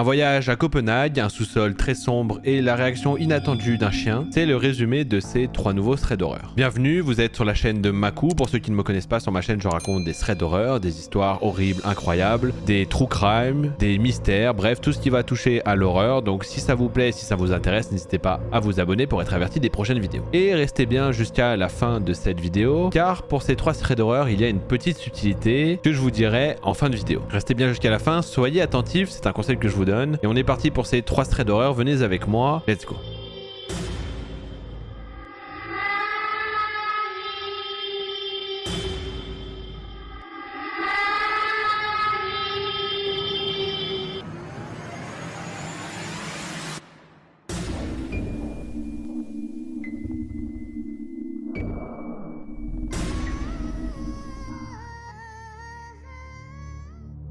Un voyage à Copenhague, un sous-sol très sombre et la réaction inattendue d'un chien, c'est le résumé de ces 3 nouveaux threads d'horreur. Bienvenue, vous êtes sur la chaîne de Maku. Pour ceux qui ne me connaissent pas, sur ma chaîne je raconte des threads d'horreur, des histoires horribles, incroyables, des true crime, des mystères, bref tout ce qui va toucher à l'horreur. Donc si ça vous plaît, si ça vous intéresse, n'hésitez pas à vous abonner pour être averti des prochaines vidéos. Et restez bien jusqu'à la fin de cette vidéo, car pour ces 3 threads d'horreur, il y a une petite subtilité que je vous dirai en fin de vidéo. Restez bien jusqu'à la fin, soyez attentifs, c'est un conseil que je vous donne. Et on est parti pour ces 3 threads d'horreur, venez avec moi, let's go.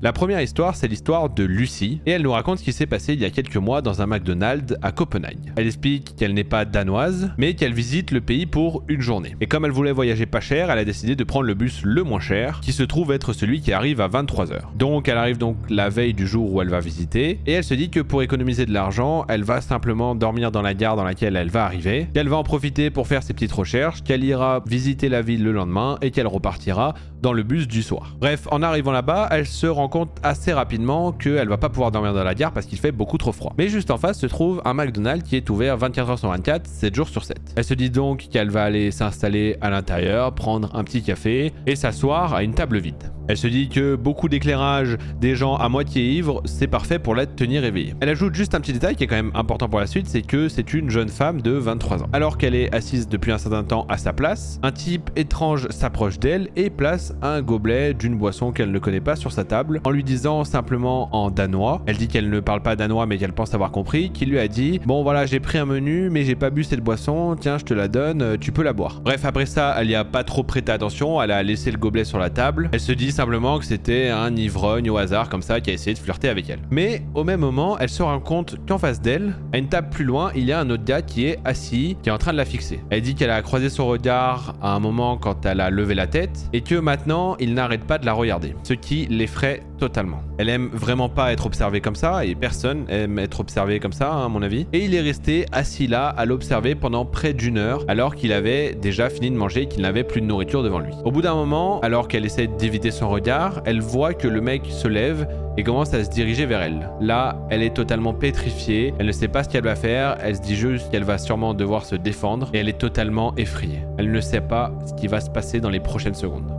La première histoire, c'est l'histoire de Lucie, et elle nous raconte ce qui s'est passé il y a quelques mois dans un McDonald's à Copenhague. Elle explique qu'elle n'est pas danoise, mais qu'elle visite le pays pour une journée. Et comme elle voulait voyager pas cher, elle a décidé de prendre le bus le moins cher, qui se trouve être celui qui arrive à 23 h. Donc elle arrive donc la veille du jour où elle va visiter, et elle se dit que pour économiser de l'argent, elle va simplement dormir dans la gare dans laquelle elle va arriver, qu'elle va en profiter pour faire ses petites recherches, qu'elle ira visiter la ville le lendemain, et qu'elle repartira dans le bus du soir. Bref, en arrivant là-bas, elle se rend compte assez rapidement qu'elle va pas pouvoir dormir dans la gare parce qu'il fait beaucoup trop froid. Mais juste en face se trouve un McDonald's qui est ouvert 24 h sur 24, 7 jours sur 7. Elle se dit donc qu'elle va aller s'installer à l'intérieur, prendre un petit café et s'asseoir à une table vide. Elle se dit que beaucoup d'éclairage, des gens à moitié ivres, c'est parfait pour la tenir éveillée. Elle ajoute juste un petit détail qui est quand même important pour la suite, c'est que c'est une jeune femme de 23 ans. Alors qu'elle est assise depuis un certain temps à sa place, un type étrange s'approche d'elle et place un gobelet d'une boisson qu'elle ne connaît pas sur sa table, en lui disant simplement en danois, elle dit qu'elle ne parle pas danois mais qu'elle pense avoir compris, qu'il lui a dit « Bon voilà, j'ai pris un menu mais j'ai pas bu cette boisson, tiens je te la donne, tu peux la boire. » Bref, après ça, elle y a pas trop prêté attention, elle a laissé le gobelet sur la table, elle se dit simplement que c'était un ivrogne au hasard comme ça qui a essayé de flirter avec elle. Mais au même moment, elle se rend compte qu'en face d'elle, à une table plus loin, il y a un autre gars qui est assis, qui est en train de la fixer. Elle dit qu'elle a croisé son regard à un moment quand elle a levé la tête et que maintenant, il n'arrête pas de la regarder, ce qui l'effraie totalement. Elle aime vraiment pas être observée comme ça et personne aime être observé comme ça à mon avis. Et il est resté assis là à l'observer pendant près d'1 heure alors qu'il avait déjà fini de manger et qu'il n'avait plus de nourriture devant lui. Au bout d'un moment, alors qu'elle essaie d'éviter son regard, elle voit que le mec se lève et commence à se diriger vers elle. Là, elle est totalement pétrifiée, elle ne sait pas ce qu'elle va faire, elle se dit juste qu'elle va sûrement devoir se défendre et elle est totalement effrayée. Elle ne sait pas ce qui va se passer dans les prochaines secondes.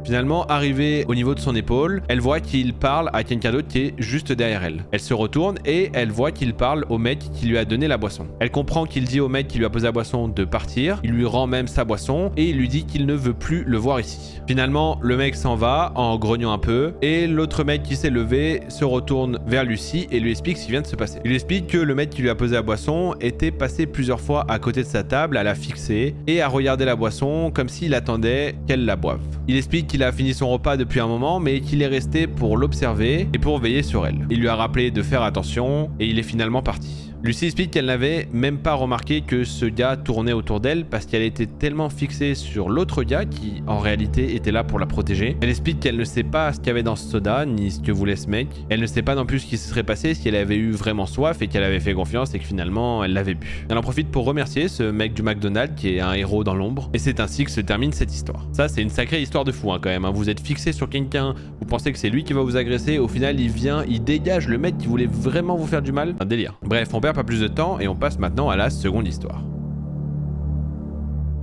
Finalement, arrivée au niveau de son épaule, elle voit qu'il parle à quelqu'un d'autre qui est juste derrière elle. Elle se retourne et elle voit qu'il parle au mec qui lui a donné la boisson. Elle comprend qu'il dit au mec qui lui a posé la boisson de partir, il lui rend même sa boisson et il lui dit qu'il ne veut plus le voir ici. Finalement, le mec s'en va en grognant un peu et l'autre mec qui s'est levé se retourne vers Lucie et lui explique ce qui vient de se passer. Il lui explique que le mec qui lui a posé la boisson était passé plusieurs fois à côté de sa table à la fixer et à regarder la boisson comme s'il attendait qu'elle la boive. Il explique qu'il a fini son repas depuis un moment mais qu'il est resté pour l'observer et pour veiller sur elle. Il lui a rappelé de faire attention et il est finalement parti. Lucie explique qu'elle n'avait même pas remarqué que ce gars tournait autour d'elle parce qu'elle était tellement fixée sur l'autre gars qui en réalité était là pour la protéger. Elle explique qu'elle ne sait pas ce qu'il y avait dans ce soda ni ce que voulait ce mec. Elle ne sait pas non plus ce qui se serait passé si elle avait eu vraiment soif et qu'elle avait fait confiance et que finalement elle l'avait bu. Elle en profite pour remercier ce mec du McDonald's qui est un héros dans l'ombre et c'est ainsi que se termine cette histoire. Ça c'est une sacrée histoire de fou quand même. Vous êtes fixé sur quelqu'un, vous pensez que c'est lui qui va vous agresser, au final il vient, il dégage le mec qui voulait vraiment vous faire du mal. Un délire. Bref, on perd pas plus de temps et on passe maintenant à la seconde histoire.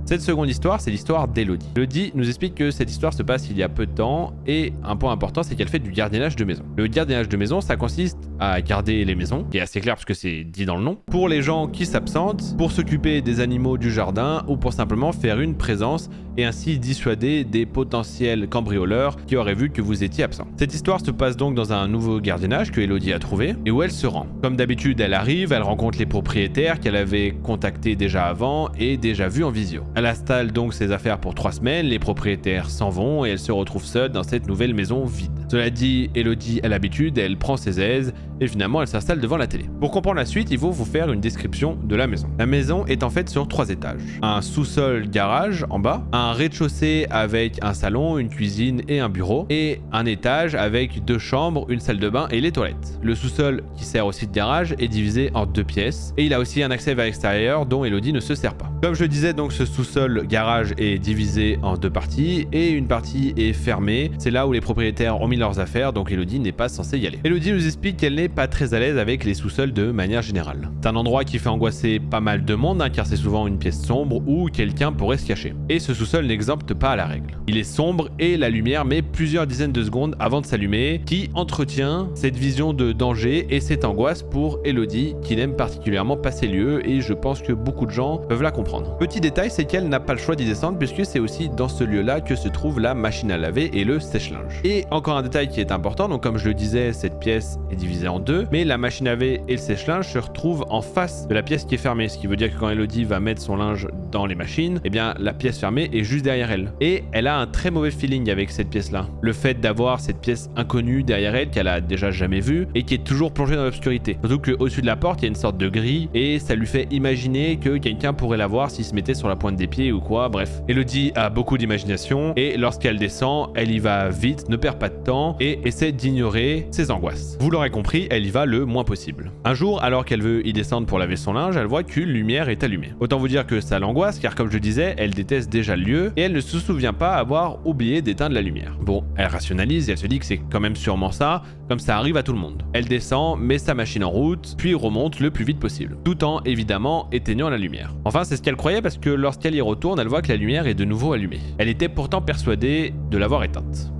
Cette seconde histoire, c'est l'histoire d'Elodie. Elodie nous explique que cette histoire se passe il y a peu de temps et un point important, c'est qu'elle fait du gardiennage de maison. Le gardiennage de maison, ça consiste à garder les maisons, qui est assez clair parce que c'est dit dans le nom, pour les gens qui s'absentent, pour s'occuper des animaux du jardin ou pour simplement faire une présence et ainsi dissuader des potentiels cambrioleurs qui auraient vu que vous étiez absent. Cette histoire se passe donc dans un nouveau gardiennage que Elodie a trouvé et où elle se rend. Comme d'habitude, elle arrive, elle rencontre les propriétaires qu'elle avait contactés déjà avant et déjà vus en visio. Elle installe donc ses affaires pour 3 semaines, les propriétaires s'en vont et elle se retrouve seule dans cette nouvelle maison vide. Cela dit, Elodie a l'habitude, elle prend ses aises et finalement elle s'installe devant la télé. Pour comprendre la suite, il faut vous faire une description de la maison. La maison est en fait sur 3 étages. Un sous-sol garage en bas, un rez-de-chaussée avec un salon, une cuisine et un bureau, et un étage avec 2 chambres, une salle de bain et les toilettes. Le sous-sol, qui sert aussi de garage, est divisé en 2 pièces et il a aussi un accès vers l'extérieur dont Elodie ne se sert pas. Comme je le disais, donc ce sous-sol garage est divisé en 2 parties et une partie est fermée. C'est là où les propriétaires ont mis leurs affaires, donc Elodie n'est pas censée y aller. Elodie nous explique qu'elle n'est pas très à l'aise avec les sous-sols de manière générale. C'est un endroit qui fait angoisser pas mal de monde, car c'est souvent une pièce sombre où quelqu'un pourrait se cacher. Et ce sous-sol n'exempte pas à la règle. Il est sombre et la lumière met plusieurs dizaines de secondes avant de s'allumer, qui entretient cette vision de danger et cette angoisse pour Elodie, qui n'aime particulièrement pas ces lieux, et je pense que beaucoup de gens peuvent la comprendre. Petit détail, c'est qu'elle n'a pas le choix d'y descendre puisque c'est aussi dans ce lieu-là que se trouve la machine à laver et le sèche-linge. Et encore un détail qui est important, donc comme je le disais, cette pièce est divisée en 2, mais la machine à laver et le sèche-linge se retrouvent en face de la pièce qui est fermée, ce qui veut dire que quand Elodie va mettre son linge dans les machines, eh bien la pièce fermée est juste derrière elle. Et elle a un très mauvais feeling avec cette pièce-là. Le fait d'avoir cette pièce inconnue derrière elle qu'elle a déjà jamais vue et qui est toujours plongée dans l'obscurité. Surtout qu'au-dessus de la porte, il y a une sorte de grille et ça lui fait imaginer que quelqu'un pourrait la voir s'il se mettait sur la pointe des pieds ou quoi, bref. Elodie a beaucoup d'imagination et lorsqu'elle descend, elle y va vite, ne perd pas de temps et essaie d'ignorer ses angoisses. Vous l'aurez compris, elle y va le moins possible. Un jour, alors qu'elle veut y descendre pour laver son linge, elle voit qu'une lumière est allumée. Autant vous dire que ça l'angoisse car comme je disais, elle déteste déjà le lieu et elle ne se souvient pas avoir oublié d'éteindre la lumière. Bon, elle rationalise et elle se dit que c'est quand même sûrement ça, comme ça arrive à tout le monde. Elle descend, met sa machine en route, puis remonte le plus vite possible, tout en évidemment éteignant la lumière. Enfin, c'est ce qu'elle croyait parce que lorsqu'elle y retourne, elle voit que la lumière est de nouveau allumée. Elle était pourtant persuadée de l'avoir éteinte.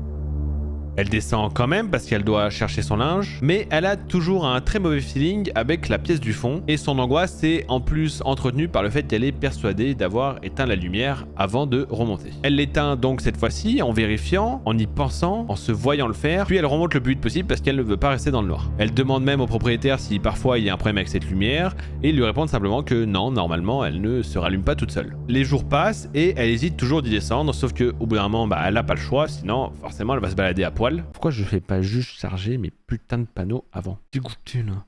Elle descend quand même parce qu'elle doit chercher son linge, mais elle a toujours un très mauvais feeling avec la pièce du fond et son angoisse est en plus entretenue par le fait qu'elle est persuadée d'avoir éteint la lumière avant de remonter. Elle l'éteint donc cette fois-ci en vérifiant, en y pensant, en se voyant le faire, puis elle remonte le plus vite possible parce qu'elle ne veut pas rester dans le noir. Elle demande même au propriétaire si parfois il y a un problème avec cette lumière et il lui répond simplement que non, normalement elle ne se rallume pas toute seule. Les jours passent et elle hésite toujours d'y descendre, sauf que au bout d'un moment, elle n'a pas le choix, sinon forcément elle va se balader à poil. Pourquoi je fais pas juste charger mes putains de panneaux avant? Dégoûté là.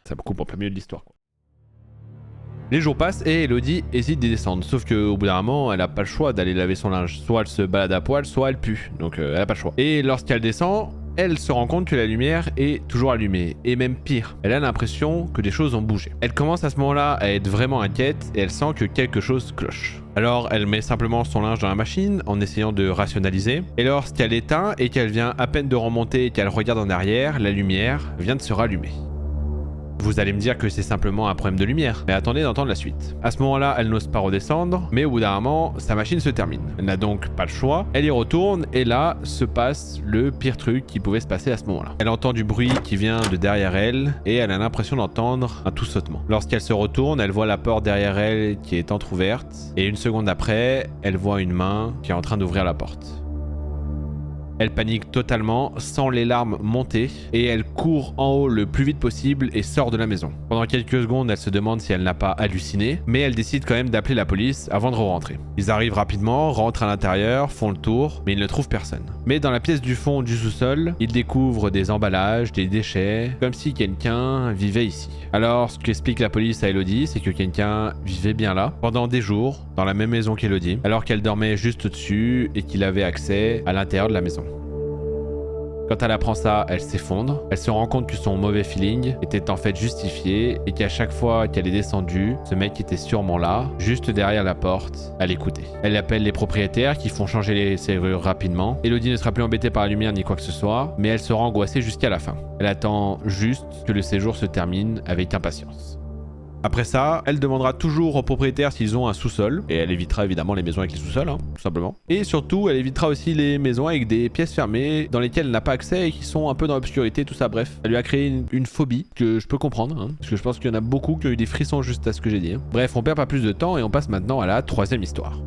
Ça me coupe en plein milieu de l'histoire quoi. Les jours passent et Elodie hésite d'y descendre, sauf qu'au bout d'un moment elle a pas le choix d'aller laver son linge. Soit elle se balade à poil, soit elle pue, donc elle a pas le choix. Et lorsqu'elle descend, elle se rend compte que la lumière est toujours allumée, et même pire, elle a l'impression que des choses ont bougé. Elle commence à ce moment-là à être vraiment inquiète et elle sent que quelque chose cloche. Alors elle met simplement son linge dans la machine en essayant de rationaliser, et lorsqu'elle éteint et qu'elle vient à peine de remonter et qu'elle regarde en arrière, la lumière vient de se rallumer. Vous allez me dire que c'est simplement un problème de lumière, mais attendez d'entendre la suite. À ce moment-là, elle n'ose pas redescendre, mais au bout d'un moment, sa machine se termine. Elle n'a donc pas le choix, elle y retourne, et là se passe le pire truc qui pouvait se passer à ce moment-là. Elle entend du bruit qui vient de derrière elle, et elle a l'impression d'entendre un tout sautement. Lorsqu'elle se retourne, elle voit la porte derrière elle qui est entrouverte, et une seconde après, elle voit une main qui est en train d'ouvrir la porte. Elle panique totalement, sent les larmes monter et elle court en haut le plus vite possible et sort de la maison. Pendant quelques secondes, elle se demande si elle n'a pas halluciné, mais elle décide quand même d'appeler la police avant de rentrer. Ils arrivent rapidement, rentrent à l'intérieur, font le tour, mais ils ne trouvent personne. Mais dans la pièce du fond du sous-sol, ils découvrent des emballages, des déchets, comme si quelqu'un vivait ici. Alors, ce qu'explique la police à Elodie, c'est que quelqu'un vivait bien là, pendant des jours, dans la même maison qu'Elodie, alors qu'elle dormait juste au-dessus et qu'il avait accès à l'intérieur de la maison. Quand elle apprend ça, elle s'effondre. Elle se rend compte que son mauvais feeling était en fait justifié et qu'à chaque fois qu'elle est descendue, ce mec était sûrement là, juste derrière la porte, à l'écouter. Elle appelle les propriétaires qui font changer les serrures rapidement. Elodie ne sera plus embêtée par la lumière ni quoi que ce soit, mais elle sera angoissée jusqu'à la fin. Elle attend juste que le séjour se termine avec impatience. Après ça, elle demandera toujours aux propriétaires s'ils ont un sous-sol, et elle évitera évidemment les maisons avec les sous-sols, tout simplement. Et surtout, elle évitera aussi les maisons avec des pièces fermées, dans lesquelles elle n'a pas accès et qui sont un peu dans l'obscurité, tout ça, bref. Elle lui a créé une phobie, que je peux comprendre, parce que je pense qu'il y en a beaucoup qui ont eu des frissons juste à ce que j'ai dit. Bref, on perd pas plus de temps et on passe maintenant à la troisième histoire.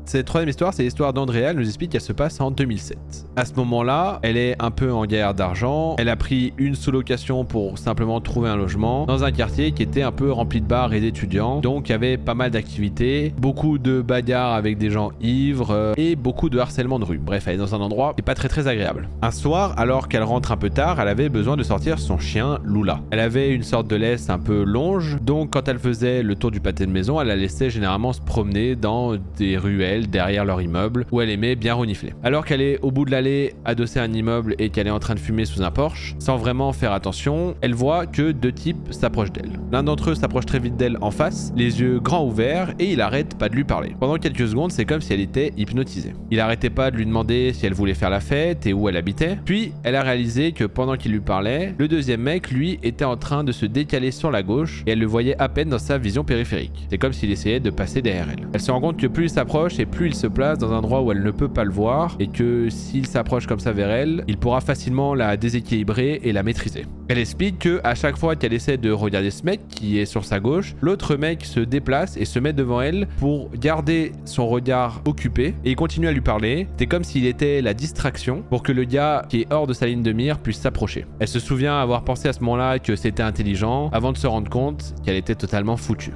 Cette troisième histoire, c'est l'histoire d'Andrea. Elle nous explique qu'elle se passe en 2007. À ce moment-là, elle est un peu en galère d'argent. Elle a pris une sous-location pour simplement trouver un logement dans un quartier qui était un peu rempli de bars et d'étudiants. Donc il y avait pas mal d'activités, beaucoup de bagarres avec des gens ivres et beaucoup de harcèlement de rue. Bref, elle est dans un endroit qui n'est pas très agréable. Un soir, alors qu'elle rentre un peu tard, elle avait besoin de sortir son chien Lula. Elle avait une sorte de laisse un peu longe, donc quand elle faisait le tour du pâté de maison, elle la laissait généralement se promener dans des ruelles derrière leur immeuble où elle aimait bien renifler. Alors qu'elle est au bout de l'allée, adossée à un immeuble et qu'elle est en train de fumer sous un Porsche, sans vraiment faire attention, elle voit que deux types s'approchent d'elle. L'un d'entre eux s'approche très vite d'elle en face, les yeux grands ouverts, et il arrête pas de lui parler. Pendant quelques secondes, c'est comme si elle était hypnotisée. Il arrêtait pas de lui demander si elle voulait faire la fête et où elle habitait. Puis, elle a réalisé que pendant qu'il lui parlait, le deuxième mec, lui, était en train de se décaler sur la gauche et elle le voyait à peine dans sa vision périphérique. C'est comme s'il essayait de passer derrière elle. Elle se rend compte que plus il s'approche et plus il se place dans un endroit où elle ne peut pas le voir et que s'il s'approche comme ça vers elle, il pourra facilement la déséquilibrer et la maîtriser. Elle explique que à chaque fois qu'elle essaie de regarder ce mec qui est sur sa gauche, l'autre mec se déplace et se met devant elle pour garder son regard occupé et il continue à lui parler. C'est comme s'il était la distraction pour que le gars qui est hors de sa ligne de mire puisse s'approcher. Elle se souvient avoir pensé à ce moment-là que c'était intelligent avant de se rendre compte qu'elle était totalement foutue.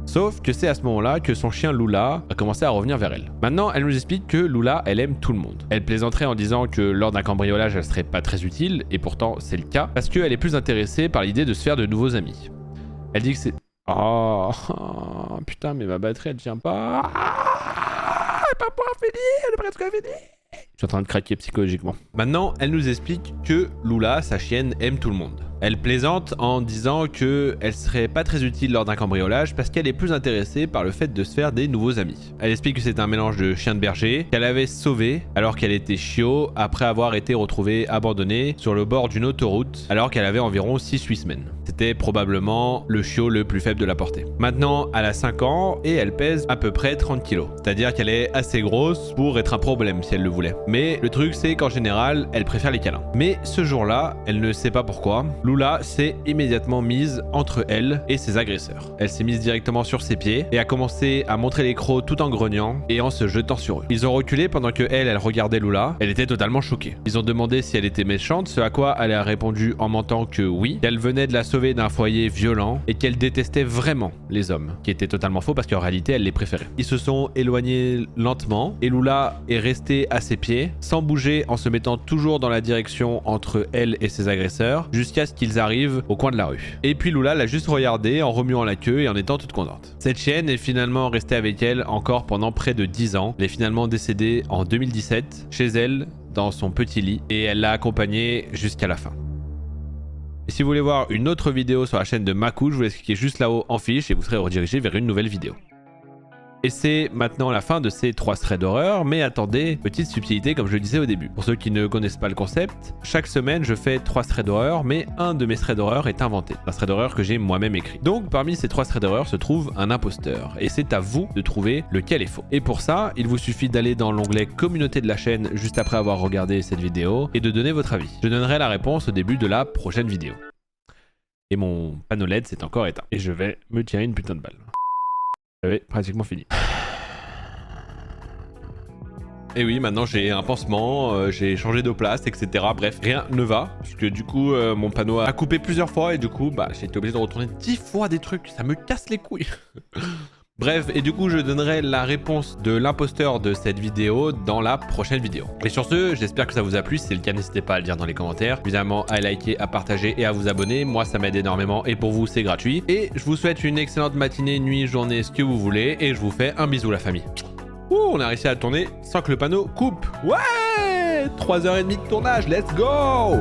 Sauf que c'est à ce moment-là que son chien Lula a commencé à revenir vers elle. Maintenant, elle nous explique que Lula, elle aime tout le monde. Elle plaisanterait en disant que lors d'un cambriolage, elle serait pas très utile, et pourtant c'est le cas, parce qu'elle est plus intéressée par l'idée de se faire de nouveaux amis. Elle dit que c'est... Oh, putain, mais ma batterie elle tient pas. Elle va pas pouvoir finir, elle est presque finie. Je suis en train de craquer psychologiquement. Maintenant, elle nous explique que Lula, sa chienne, aime tout le monde. Elle plaisante en disant que elle serait pas très utile lors d'un cambriolage parce qu'elle est plus intéressée par le fait de se faire des nouveaux amis. Elle explique que c'est un mélange de chien de berger qu'elle avait sauvé alors qu'elle était chiot après avoir été retrouvée abandonnée sur le bord d'une autoroute alors qu'elle avait environ 6-8 semaines. C'était probablement le chiot le plus faible de la portée. Maintenant, elle a 5 ans et elle pèse à peu près 30 kilos. C'est-à-dire qu'elle est assez grosse pour être un problème si elle le voulait. Mais le truc c'est qu'en général, elle préfère les câlins. Mais ce jour-là, elle ne sait pas pourquoi, Lula s'est immédiatement mise entre elle et ses agresseurs. Elle s'est mise directement sur ses pieds et a commencé à montrer les crocs tout en grognant et en se jetant sur eux. Ils ont reculé pendant que elle regardait Lula. Elle était totalement choquée. Ils ont demandé si elle était méchante, ce à quoi elle a répondu en mentant que oui, qu'elle venait de la sauver d'un foyer violent et qu'elle détestait vraiment les hommes, qui était totalement faux parce qu'en réalité elle les préférait. Ils se sont éloignés lentement et Lula est restée à ses pieds sans bouger en se mettant toujours dans la direction entre elle et ses agresseurs jusqu'à ce qu'ils arrivent au coin de la rue. Et puis Lula l'a juste regardé en remuant la queue et en étant toute contente. Cette chienne est finalement restée avec elle encore pendant près de 10 ans. Elle est finalement décédée en 2017 chez elle dans son petit lit et elle l'a accompagnée jusqu'à la fin. Et si vous voulez voir une autre vidéo sur la chaîne de Makou, je vous laisse cliquer juste là-haut en fiche et vous serez redirigé vers une nouvelle vidéo. Et c'est maintenant la fin de ces 3 threads d'horreur, mais attendez, petite subtilité comme je le disais au début. Pour ceux qui ne connaissent pas le concept, chaque semaine je fais 3 threads d'horreur, mais un de mes threads d'horreur est inventé. Un thread d'horreur que j'ai moi-même écrit. Donc parmi ces 3 threads d'horreur se trouve un imposteur, et c'est à vous de trouver lequel est faux. Et pour ça, il vous suffit d'aller dans l'onglet communauté de la chaîne juste après avoir regardé cette vidéo, et de donner votre avis. Je donnerai la réponse au début de la prochaine vidéo. Et mon panneau LED s'est encore éteint. Et je vais me tirer une putain de balle. J'avais pratiquement fini. Et oui, maintenant j'ai un pansement, j'ai changé de place, etc. Bref, rien ne va. Parce que du coup, mon panneau a coupé plusieurs fois et du coup, bah, j'ai été obligé de retourner 10 fois des trucs. Ça me casse les couilles. Bref, et du coup, je donnerai la réponse de l'imposteur de cette vidéo dans la prochaine vidéo. Et sur ce, j'espère que ça vous a plu. Si c'est le cas, n'hésitez pas à le dire dans les commentaires. Évidemment, à liker, à partager et à vous abonner. Moi, ça m'aide énormément et pour vous, c'est gratuit. Et je vous souhaite une excellente matinée, nuit, journée, ce que vous voulez. Et je vous fais un bisou, la famille. Ouh, on a réussi à tourner sans que le panneau coupe. Ouais, 3h30 de tournage, let's go!